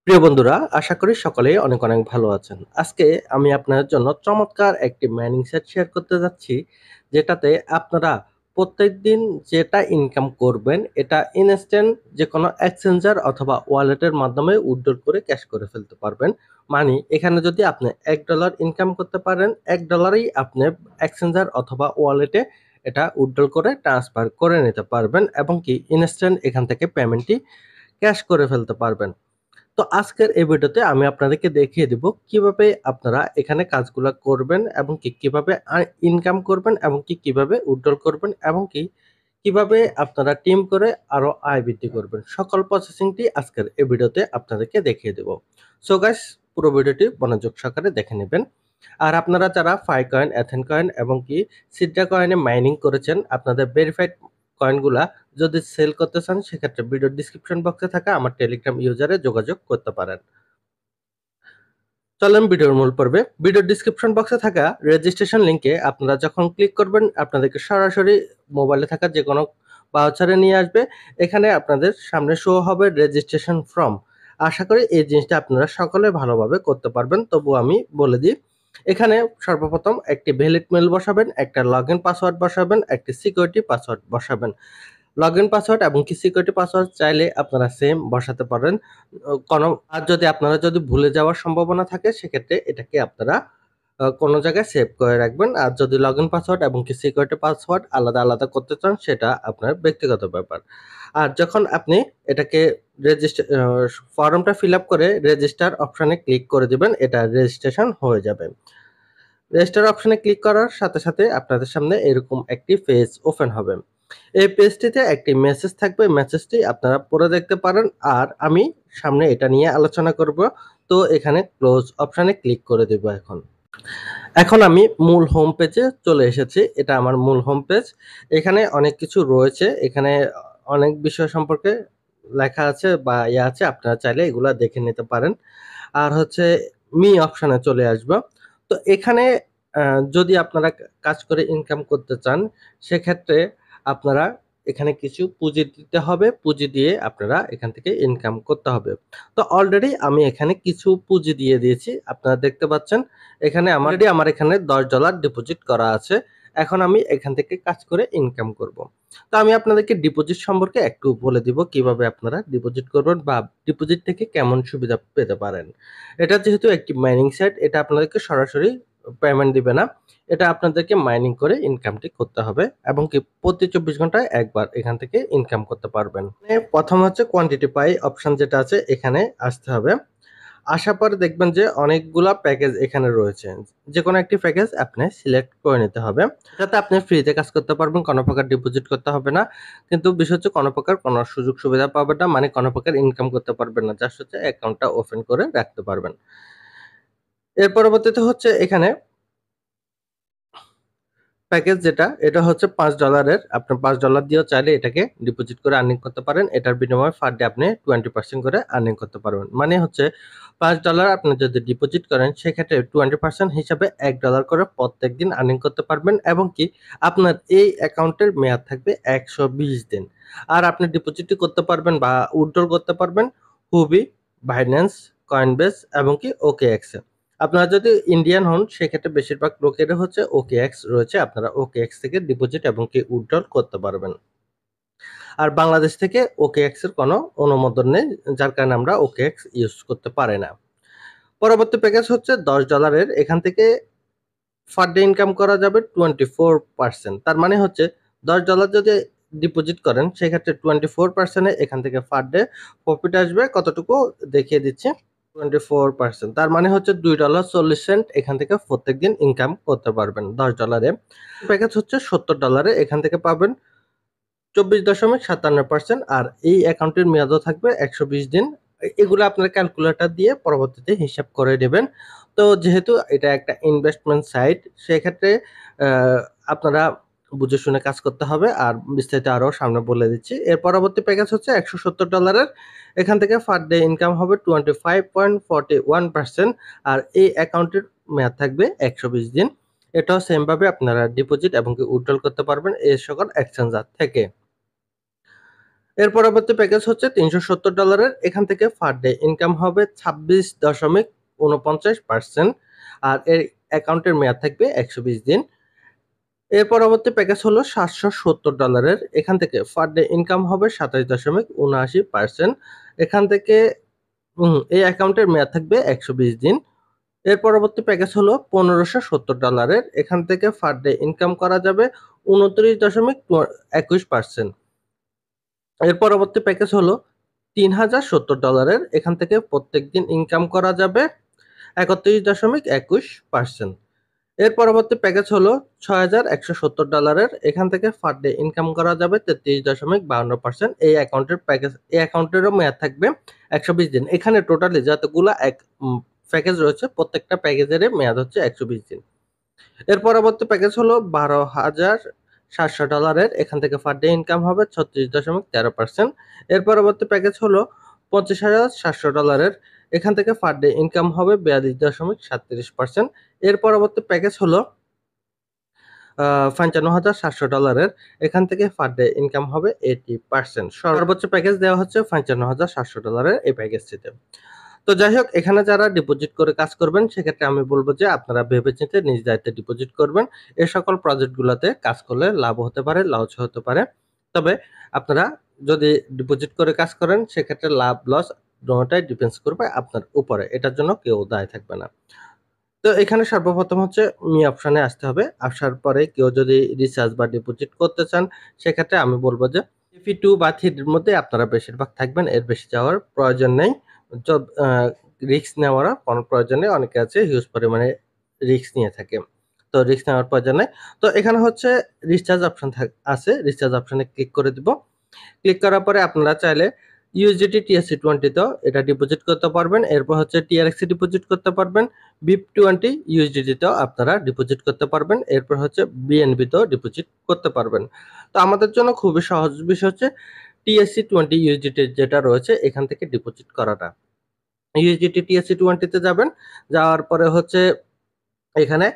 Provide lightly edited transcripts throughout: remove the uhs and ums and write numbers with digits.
প্রিয় বন্ধুরা, আশা করি সকলেই অনেক অনেক ভালো আছেন। আজকে আমি আপনাদের জন্য চমৎকার একটি মাইনিং সাইট শেয়ার করতে যাচ্ছি, যেটাতে আপনারা প্রত্যেকদিন যেটা ইনকাম করবেন, এটা ইনস্ট্যান্ট যেকোনো এক্সচেঞ্জার অথবা ওয়ালেটের মাধ্যমে উইথড্র করে ক্যাশ করে ফেলতে পারবেন। মানে এখানে যদি আপনি $1 ইনকাম করতে পারেন, $1ই আপনি এক্সচেঞ্জার অথবা ওয়ালেটে এটা উইথড্র করে ট্রান্সফার করে নিতে পারবেন এবং কি ইনস্ট্যান্ট এখান থেকে পেমেন্টটি ক্যাশ করে ফেলতে পারবেন। তো আজকের এই ভিডিওতে আমি আপনাদেরকে দেখিয়ে দিব কিভাবে আপনারা এখানে কাজগুলা করবেন এবং কিভাবে ইনকাম করবেন এবং কিভাবে উইথড্রল করবেন এবং কিভাবে আপনারা টিম করে আরো আয় বৃদ্ধি করবেন। সকল প্রসেসিংটি আজকের এই ভিডিওতে আপনাদেরকে দেখিয়ে দেব। সো গাইস, পুরো ভিডিওটি মনোযোগ সহকারে দেখে নেবেন। আর আপনারা যারা ফাই কয়েন, এথেন কয়েন এবং সিডরা কয়েনে মাইনিং করেছেন, আপনাদের ভেরিফাইড কয়েনগুলা যদি সেল করতে চান, সেক্ষেত্রে ভিডিওর ডিসক্রিপশন বক্সে থাকা আমার টেলিগ্রাম ইউজারে যোগাযোগ করতে পারেন। চলেন ভিডিওর মূল পর্বে। ভিডিওর ডিসক্রিপশন বক্সে থাকা রেজিস্ট্রেশন লিংকে আপনারা যখন ক্লিক করবেন, আপনাদেরকে সরাসরি মোবাইলে থাকা যে কোনো ব্রাউজারে নিয়ে আসবে। এখানে আপনাদের সামনে শো হবে রেজিস্ট্রেশন ফর্ম। আশা করি এই জিনিসটা আপনারা সকলে ভালোভাবে করতে পারবেন। তবু আমি বলে দিই, এখানে সর্বপ্রথম একটি ভ্যালিড মেল বসাবেন, একটা লগইন পাসওয়ার্ড বসাবেন, একটি সিকিউরিটি পাসওয়ার্ড বসাবেন। লগইন পাসওয়ার্ড এবং সিকিউরিটি পাসওয়ার্ড চাইলে আপনারা সেম বসাতে পারেন। আর যদি আপনারা ভুলে যাওয়ার সম্ভাবনা থাকে, সেক্ষেত্রে এটাকে আপনারা কোনো জায়গায় সেভ করে রাখবেন। আর যদি লগইন পাসওয়ার্ড এবং সিকিউরিটি পাসওয়ার্ড আলাদা আলাদা করতে চান, সেটা আপনার ব্যক্তিগত ব্যাপার। আর যখন আপনি এটাকে ফর্মটা ফিল আপ করে রেজিস্টার অপশনে ক্লিক করে দিবেন, এটা রেজিস্ট্রেশন হয়ে যাবে। রেজিস্টার অপশনে ক্লিক করার সাথে সাথে আপনাদের সামনে এরকম একটি পেজ ওপেন হবে। এই পেজটিতে একটি মেসেজ থাকবে, মেসেজটি আপনারা পড়ে দেখতে পারেন। আর আমি সামনে এটা নিয়ে আলোচনা করব। তো এখানে ক্লোজ অপশনে ক্লিক করে দেব। এখন আমি মূল হোম পেজে চলে এসেছি। এটা আমার মূল হোম পেজ। এখানে অনেক কিছু রয়েছে। এখানে অনেক বিষয় সম্পর্কে লেখা আছে বা আছে, আপনারা চাইলে এগুলা দেখে নিতে পারেন। আর হচ্ছে মি অপশনে চলে আসবো। তো এখানে যদি আপনারা কাজ করে ইনকাম করতে চান, সেক্ষেত্রে আপনারা এখানে কিছু পুঁজি দিতে হবে। পুঁজি দিয়ে আপনারা এখান থেকে ইনকাম করতে হবে। তো অলরেডি আমি এখানে কিছু পুঁজি দিয়ে দিয়েছি। আপনারা দেখতে পাচ্ছেন এখানে আমার এখানে $10 ডিপোজিট করা আছে। এখন আমি এখান থেকে কাজ করে ইনকাম করব। তো আমি আপনাদেরকে ডিপোজিট সম্পর্কে একটু বলে দিব কিভাবে আপনারা ডিপোজিট করবেন বা ডিপোজিট থেকে কেমন সুবিধা পেতে পারেন। এটা যেহেতু একটি মাইনিং সাইট, এটা আপনাদেরকে সরাসরি পেমেন্ট দিবে না। এটা আপনাদেরকে মাইনিং করে ইনকামটি করতে হবে এবং প্রতি 24 ঘন্টায় একবার এখান থেকে ইনকাম করতে পারবেন। প্রথম হচ্ছে কোয়ান্টিটি পাই অপশন যেটা আছে, এখানে আসতে হবে। আসার পরে দেখবেন যে অনেকগুলা প্যাকেজ এখানে রয়েছে। যেকোনো একটি প্যাকেজ আপনি সিলেক্ট করে নিতে হবে। যাতে আপনি ফ্রিতে কাজ করতে পারবেন, কোনো প্রকার ডিপোজিট করতে হবে না। কিন্তু বিষয় হচ্ছে কোনো প্রকার কোনো সুযোগ সুবিধা পাবেন না, মানে কোনো প্রকার ইনকাম করতে পারবেন না। জাস্ট হচ্ছে অ্যাকাউন্টটা ওপেন করে রাখতে পারবেন। এর পরবর্তীতে হচ্ছে এখানে প্যাকেজ যেটা, এটা হচ্ছে $5 আপনি $5 দিয়েও চাইলে এটাকে ডিপোজিট করে আর্নিং করতে পারেন। এটার বিনিময়ে পার ডে আপনি 20% করে আর্নিং করতে পারবেন। মানে হচ্ছে $5 আপনি যদি ডিপোজিট করেন, সেক্ষেত্রে 20% হিসাবে $1 করে প্রত্যেকদিন আর্নিং করতে পারবেন এবং আপনার এই অ্যাকাউন্টের মেয়াদ থাকবে 120 দিন। আর আপনি ডিপোজিটই করতে পারবেন বা উইথড্র করতে পারবেন হুবি, বাইন্যান্স, কয়েনবেস এবং OKX এ। আপনারা যদি ইন্ডিয়ান হন, সেক্ষেত্রে বেশিরভাগ লোকেরা হচ্ছে OKX রয়েছে। আপনারা OKX থেকে ডিপোজিট এবং উইথড্রল করতে পারবেন। আর বাংলাদেশ থেকে OKX এর কোনো অনুমোদন নেই, যার কারণে আমরা OKX ইউজ করতে পারি না। পরবর্তী প্যাকেজ হচ্ছে $10 এর। এখান থেকে পার ডে ইনকাম করা যাবে 24%। তার মানে হচ্ছে $10 যদি ডিপোজিট করেন, সেক্ষেত্রে 24% এ এখান থেকে পার ডে প্রফিট আসবে কতটুকু দেখিয়ে দিচ্ছি। 24%, তার মানে হচ্ছে $2.40 এখান থেকে প্রত্যেকদিন ইনকাম করতে পারবেন $10 এ। প্যাকেজ হচ্ছে $70। এখান থেকে পাবেন 24.57%। আর এই অ্যাকাউন্টের মেয়াদও থাকবে 120 দিন। এগুলো আপনারা ক্যালকুলেটর দিয়ে পরবর্তীতে হিসাব করে নেবেন। তো যেহেতু এটা একটা ইনভেস্টমেন্ট সাইট, সেক্ষেত্রে আপনারা বুঝে শুনে কাজ করতে হবে। আর বিস্তারিত আরো সামনে বলে দিচ্ছি। এর পরবর্তী প্যাকেজ হচ্ছে $170। এখান থেকে পার ডে ইনকাম হবে 25.41%। আর এই অ্যাকাউন্টের মেয়াদ থাকবে 120 দিন। এটাও সেম ভাবে আপনারা ডিপোজিট এবং উইথড্রল করতে পারবেন এই সকল এক্সচেঞ্জার থেকে। এর পরবর্তী প্যাকেজ হচ্ছে $370। এখান থেকে পার ডে ইনকাম হবে 26.49%, আর এর অ্যাকাউন্টের মেয়াদ থাকবে 120 দিন। এর পরবর্তী প্যাকেজ হলো $770। এখান থেকে পার ডে ইনকাম হবে 27.79%। এখান থেকে এই অ্যাকাউন্টের মেয়াদ থাকবে 120 দিন। এর পরবর্তী প্যাকেজ হলো $1570। এখান থেকে পার ডে ইনকাম করা যাবে 29.21%। এর পরবর্তী প্যাকেজ হলো $3070। এখান থেকে প্রত্যেক দিন ইনকাম করা যাবে 31.21%। এর পরবর্তী প্যাকেজ হলো $6170। এখান থেকে পার ডে ইনকাম করা যাবে 33.52%। এই অ্যাকাউন্টেরও মেয়াদ থাকবে 120 দিন। এখানে টোটালি যতগুলা প্যাকেজ রয়েছে প্রত্যেকটা প্যাকেজের মেয়াদ হচ্ছে 120 দিন। এর পরবর্তী প্যাকেজ হলো $12,700। এখান থেকে পার ডে ইনকাম হবে 36.13%। এর পরবর্তী প্যাকেজ হলো $25,700। এখান থেকে পার ডে ইনকাম হবে 42.37%। এর পরবর্তী প্যাকেজ হলো $55,700। এখান থেকে পার ডে ইনকাম হবে 80%। সর্বোচ্চ প্যাকেজ দেওয়া হচ্ছে $55,700 এই প্যাকেজটিতে। তো যাই হোক, এখানে যারা ডিপোজিট করে কাজ করবেন সেক্ষেত্রে আমি বলবো যে আপনারা ভেবেচিন্তে নিজ দায়িত্বে ডিপোজিট করবেন। এই সকল প্রজেক্টগুলোতে কাজ করলে লাভ হতে পারে, লস হতে পারে। তবে আপনারা যদি ডিপোজিট করে কাজ করেন সেক্ষেত্রে লাভ লস দুটোটাই ডিপেন্ডস করবে আপনার উপরে। এটার জন্য কেউ দায়ী থাকবে না। তো এখানে সর্বপ্রথম হচ্ছে মি অপশনে আসতে হবে। আসার পরে কেউ যদি রিচার্জ বা ডিপোজিট করতে চান সেক্ষেত্রে আমি বলবো যে FE2 বা 3 এর মধ্যে আপনারা বেশিরভাগ থাকবেন, এর বেশি যাওয়ার প্রয়োজন নেই। রিস্ক নেওয়ার কোনো প্রয়োজন নেই। অনেকে আছে হিউজ পরিমাণে রিস্ক নিয়ে থাকে, তো রিস্ক নেওয়ার প্রয়োজন নেই। তো এখানে হচ্ছে রিচার্জ অপশন আছে, রিচার্জ অপশনে ক্লিক করে দিব। ক্লিক করার পরে আপনারা চাইলে USDT TRC20 তেও এটা ডিপোজিট করতে পারবেন। এরপর হচ্ছে TRX ডিপোজিট করতে পারবেন। BIP20 USDT তেও আপনারা ডিপোজিট করতে পারবেন। এরপর হচ্ছে BNB তেও ডিপোজিট করতে পারবেন। তো আমাদের জন্য খুবই সহজ বিষয় হচ্ছে TRC20 USDT যেটা রয়েছে এখান থেকে ডিপোজিট করাটা। USDT TRC20 তে যাবেন, যাওয়ার পরে হচ্ছে এখানে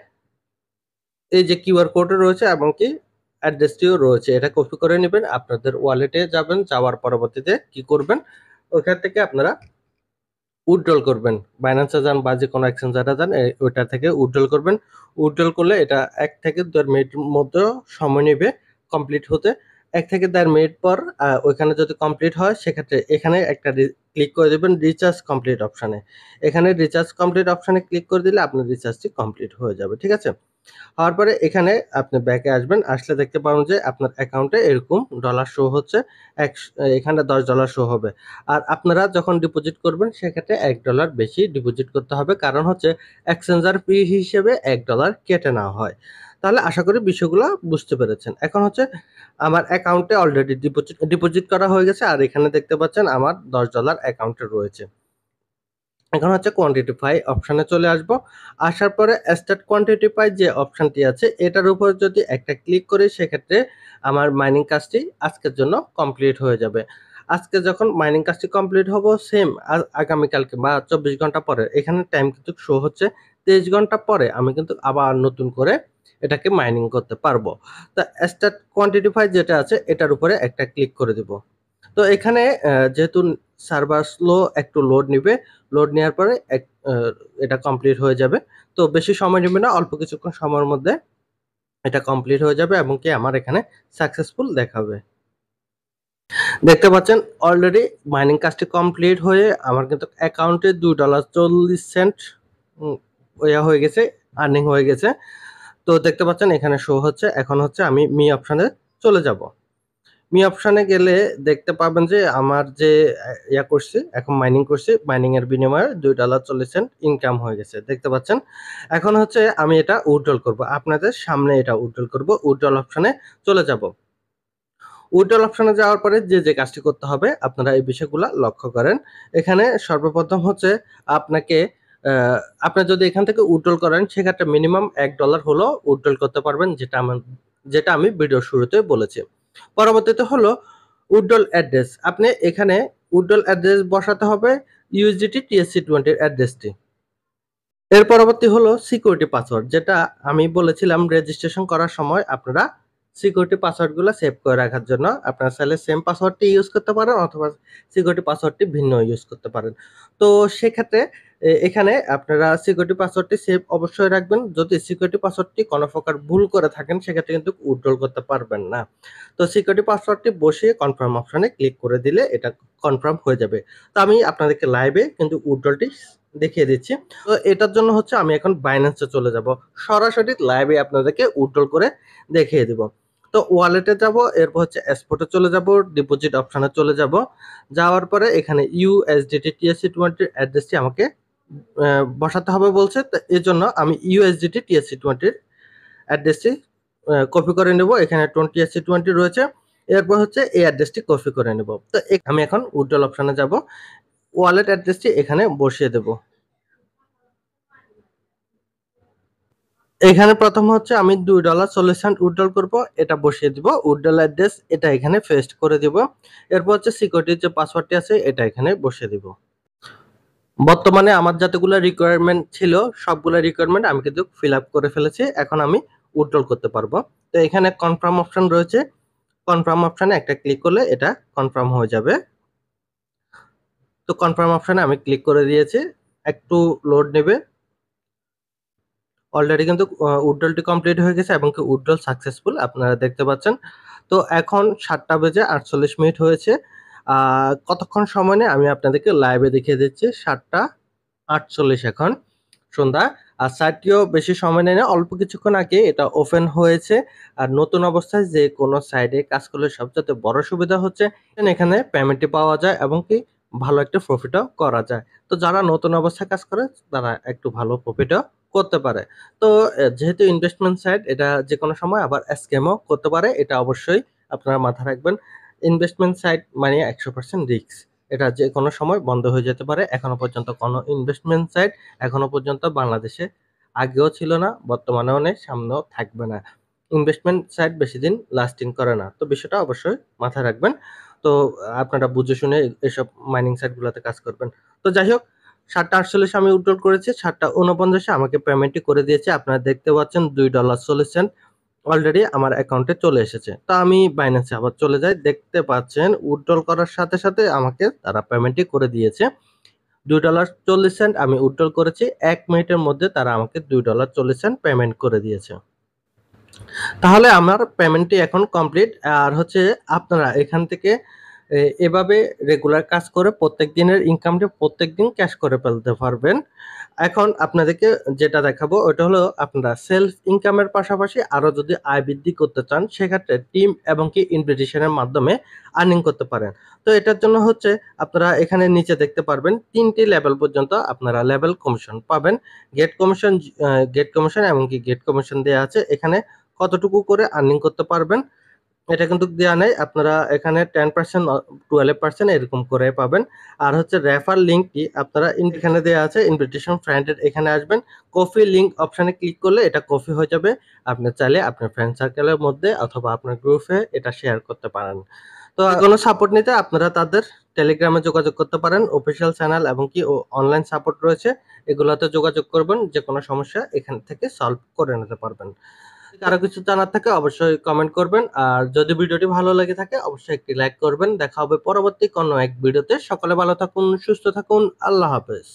এই যে কিউআর কোড রয়েছে এবং কি অ্যাড্রেসটিও রয়েছে, এটা কপি করে নেবেন। আপনাদের ওয়ালেটে যাবেন, যাওয়ার পরবর্তীতে কি করবেন, ওখান থেকে আপনারা উইথড্রল করবেন। বাইন্যান্সে যান বা যে কোনো এক্সচেঞ্জারে যান, ওইটা থেকে উইথড্রল করবেন। উইথড্রল করলে এটা 1 থেকে 1.5 মিনিটের মধ্যে সময় নেবে কমপ্লিট হতে। 1 থেকে 1.5 মিনিট পর ওইখানে যদি কমপ্লিট হয় সেক্ষেত্রে এখানে একটা ক্লিক করে দেবেন রিচার্জ কমপ্লিট অপশানে। এখানে রিচার্জ কমপ্লিট অপশানে ক্লিক করে দিলে আপনার রিচার্জটি কমপ্লিট হয়ে যাবে। ঠিক আছে? হওয়ার পরে এখানে আপনি ব্যাকে আসবেন, আসলে দেখতে পাবেন যে আপনার অ্যাকাউন্টে এরকম ডলার শো হচ্ছে। এখানে $10 শো হবে। আর আপনারা যখন ডিপোজিট করবেন সেক্ষেত্রে $1 বেশি ডিপোজিট করতে হবে, কারণ হচ্ছে এক্সচেঞ্জার ফি হিসেবে $1 কেটে নেওয়া হয়। তাহলে আশা করি বিষয়গুলো বুঝতে পেরেছেন। এখন হচ্ছে আমার অ্যাকাউন্টে অলরেডি ডিপোজিট করা হয়ে গেছে, আর এখানে দেখতে পাচ্ছেন আমার $10 অ্যাকাউন্টে রয়েছে। এখন হচ্ছে কোয়ান্টিটিফাই অপশনে চলে আসবো। আসার পরে স্টার্ট কোয়ান্টিটিফাই যে অপশনটি আছে এটার উপর যদি একটা ক্লিক করি সেক্ষেত্রে আমার মাইনিং কাজটি আজকের জন্য কমপ্লিট হয়ে যাবে। আজকে যখন মাইনিং কাজটি কমপ্লিট হবো সেম আগামীকালকে বা 24 ঘন্টা পরে এখানে টাইম কিন্তু শো হচ্ছে 23 ঘন্টা পরে আমি কিন্তু আবার নতুন করে এটাকে মাইনিং করতে পারবো। তা স্টার্ট কোয়ান্টিটিফাই যেটা আছে এটার উপরে একটা ক্লিক করে দিব। তো এখানে যেহেতু সার্ভার স্লো একটু লোড নিবে, লোড নেওয়ার পরে এটা কমপ্লিট হয়ে যাবে। তো বেশি সময় নেবে না, অল্প কিছুক্ষণ সময়ের মধ্যে এটা কমপ্লিট হয়ে যাবে এবং কি আমার এখানে সাকসেসফুল দেখাবে। দেখতে পাচ্ছেন অলরেডি মাইনিং কাজটি কমপ্লিট হয়ে আমার কিন্তু অ্যাকাউন্টে $2.40 হয়ে গেছে, আর্নিং হয়ে গেছে। তো দেখতে পাচ্ছেন এখানে শো হচ্ছে। এখন হচ্ছে আমি মি অপশনে চলে যাব। মি অপশনে গেলে দেখতে পাবেন যে আমার যে করছি এখন মাইনিং করছি, মাইনিং এর বিনিময়ে $2.40 ইনকাম হয়ে গেছে, দেখতে পাচ্ছেন। এখন হচ্ছে আমি এটা উইথড্রল করব, আপনাদের সামনে এটা উইথড্রল করব। উইথড্রল অপশনে চলে যাব। উইথড্রল অপশনে যাওয়ার পরে যে কাজটি করতে হবে আপনারা এই বিষয়গুলো লক্ষ্য করেন। এখানে সর্বপ্রথম হচ্ছে আপনাকে আপনি যদি এখান থেকে উইথড্রল করেন সেক্ষেত্রে মিনিমাম $1 হলো উইথড্রল করতে পারবেন, যেটা আমি ভিডিওর শুরুতে বলেছি। পরবর্তীতে হলো উইথড্রল অ্যাড্রেস। আপনি এখানে উইথড্রল অ্যাড্রেস বসাতে হবে USDT TRC20 এর অ্যাড্রেসটি। এর পরবর্তী হলো সিকিউরিটি পাসওয়ার্ড, যেটা আমি বলেছিলাম রেজিস্ট্রেশন করার সময় আপনারা সিকিউরিটি পাসওয়ার্ডগুলো সেভ করে রাখার জন্য। আপনারা চাইলে সেম পাসওয়ার্ডটি ইউজ করতে পারেন অথবা সিকিউরিটি পাসওয়ার্ডটি ভিন্ন ইউজ করতে পারেন। তো সেক্ষেত্রে এখানে আপনারা সিকিউরিটি পাসওয়ার্ডটি সেভ অবশ্যই রাখবেন। যদি সিকিউরিটি পাসওয়ার্ডটি কোনো প্রকার ভুল করে থাকেন সেক্ষেত্রে কিন্তু উইথড্রল করতে পারবেন না। তো সিকিউরিটি পাসওয়ার্ডটি বসিয়ে কনফার্ম অপশনে ক্লিক করে দিলে এটা কনফার্ম হয়ে যাবে। তো আমি আপনাদেরকে লাইভে কিন্তু উইথড্রলটি দেখিয়ে দিচ্ছি। তো এটার জন্য হচ্ছে আমি এখন বাইন্যান্সে চলে যাব। সরাসরি লাইভে আপনাদেরকে উইথড্রল করে দেখিয়ে দিব। তো ওয়ালেটে যাব, এরপর হচ্ছে এক্সপোর্টে চলে যাব, ডিপোজিট অপশনে চলে যাব। যাওয়ার পরে এখানে USDT TSC20 এর অ্যাড্রেসটি আমাকে বসাতে হবে বলছে। তো এজন্য আমি USDT TSC20 এর অ্যাড্রেসটি কপি করে নেব। এখানে 20 TSC20 রয়েছে। এরপর হচ্ছে এই অ্যাড্রেসটি কপি করে নেব। তো আমি এখন উইথড্রল অপশনে যাব। ওয়ালেট অ্যাড্রেসটি এখানে বসিয়ে দেব। এখানে প্রথম হচ্ছে আমি $2.40 উইথড্রল করব, এটা বসিয়ে দিব। উইথড্রল অ্যাড্রেস এটা এখানে পেস্ট করে দিব। এরপর হচ্ছে সিকিউরিটির যে পাসওয়ার্ডটি আছে এটা এখানে বসিয়ে দিব। বর্তমানে আমার যতগুলো রিকোয়ারমেন্ট ছিল সবগুলো রিকোয়ারমেন্ট আমি কিন্তু ফিল আপ করে ফেলেছি। এখন আমি উইথড্রল করতে পারবো। তো এখানে কনফার্ম অপশন রয়েছে। কনফার্ম অপশনে একটা ক্লিক করলে এটা কনফার্ম হয়ে যাবে। তো কনফার্ম অপশনে আমি ক্লিক করে দিয়েছি। একটু লোড নেবে। অলরেডি কিন্তু উইথড্রলটি কমপ্লিট হয়ে গেছে এবং উইথড্রল সাকসেসফুল আপনারা দেখতে পাচ্ছেন। তো এখন 7:48 হয়েছে। কতক্ষণ সময় নেয় আমি আপনাদেরকে লাইভে দেখিয়ে দিচ্ছি। 7:48 এখন সন্ধ্যা। আর সাইটটিও বেশি সময় নেয় না, অল্প কিছুক্ষণ আগে এটা ওপেন হয়েছে। আর নতুন অবস্থায় যে কোনো সাইডে কাজ করলে সবচেয়ে বড় সুবিধা হচ্ছে এখানে পেমেন্টটি পাওয়া যায় এবং ভালো একটা প্রফিটও করা যায়। তো যারা নতুন অবস্থায় কাজ করে তারা একটু ভালো প্রফিটও করতে পারে। তো যেহেতু ইনভেস্টমেন্ট সাইট, এটা যেকোনো সময় আবার স্ক্যামও করতে পারে, এটা অবশ্যই আপনারা মাথায় রাখবেন। ইনভেস্টমেন্ট সাইট মানে 100% রিস্ক। এটা যেকোনো সময় বন্ধ হয়ে যেতে পারে। এখনো পর্যন্ত কোনো ইনভেস্টমেন্ট সাইট এখনো পর্যন্ত বাংলাদেশে আগেও ছিল না, বর্তমানেও নেই, সামনেও থাকবে না। ইনভেস্টমেন্ট সাইট বেশিদিন লাস্টিং করে না। তো বিষয়টা অবশ্যই মাথায় রাখবেন। তো আপনারা বুঝে শুনে এসব মাইনিং সাইটগুলোতে কাজ করবেন। তো যাই হোক, 7:48 আমি উইথড্রল করেছি। 7:49 আমাকে পেমেন্টটি করে দিয়েছে। আপনারা দেখতে পাচ্ছেন $2.40 অলরেডি আমার অ্যাকাউন্টে চলে এসেছে। তো আমি বাইন্যান্সে আবার চলে যাই। দেখতে পাচ্ছেন উইথড্রল করার সাথে সাথে আমাকে তারা পেমেন্টটি করে দিয়েছে। $2.40 আমি উইথড্রল করেছি। ১ মিনিটের মধ্যে তারা আমাকে $2.40 পেমেন্ট করে দিয়েছে। তাহলে আমার পেমেন্টটি এখন কমপ্লিট। আর হচ্ছে আপনারা এখান থেকে এভাবে রেগুলার কাজ করে প্রত্যেক দিনের ইনকামটা প্রত্যেকদিন ক্যাশ করে ফেলতে পারবেন। এখন আপনাদেরকে যেটা দেখাবো ওটা হলো আপনারা সেলফ ইনকামের পাশাপাশি আরো যদি আয় বৃদ্ধি করতে চান সেক্ষেত্রে টিম এবং ইনভিটেশনের মাধ্যমে আর্নিং করতে পারেন। তো এটার জন্য হচ্ছে আপনারা এখানে নিচে দেখতে পারবেন ৩টি লেভেল পর্যন্ত আপনারা লেভেল কমিশন পাবেন। গেট কমিশন এবং গেট কমিশন দেয়া আছে। এখানে কতটুকু করে আর্নিং করতে পারবেন এটা কিন্তু দেয়া নাই। আপনারা এখানে 10% 12% এরকম করে পাবেন। আর হচ্ছে রেফার লিঙ্কটি আপনারা এখানে দেয়া আছে, ইনভিটেশন ফ্রেন্ডের এখানে আসবেন। কফি লিঙ্ক অপশনে ক্লিক করলে এটা কপি হয়ে যাবে। আপনি চাইলে আপনার ফ্রেন্ড সার্কেলের মধ্যে অথবা আপনার গ্রুপে এটা শেয়ার করতে পারেন। তো কোনো সাপোর্ট নিতে আপনারা তাদের টেলিগ্রামে যোগাযোগ করতে পারেন। অফিসিয়াল চ্যানেল এবং অনলাইন সাপোর্ট রয়েছে। এগুলোতে যোগাযোগ করবেন। যেকোনো সমস্যা এখান থেকে সলভ করে নিতে পারবেন। কারো কিছু জানার থাকে অবশ্যই কমেন্ট করবেন। আর যদি ভিডিওটি ভালো লেগে থাকে অবশ্যই একটি লাইক করবেন। দেখা হবে পরবর্তী কোনো এক ভিডিওতে। সকলে ভালো থাকুন, সুস্থ থাকুন। আল্লাহ হাফেজ।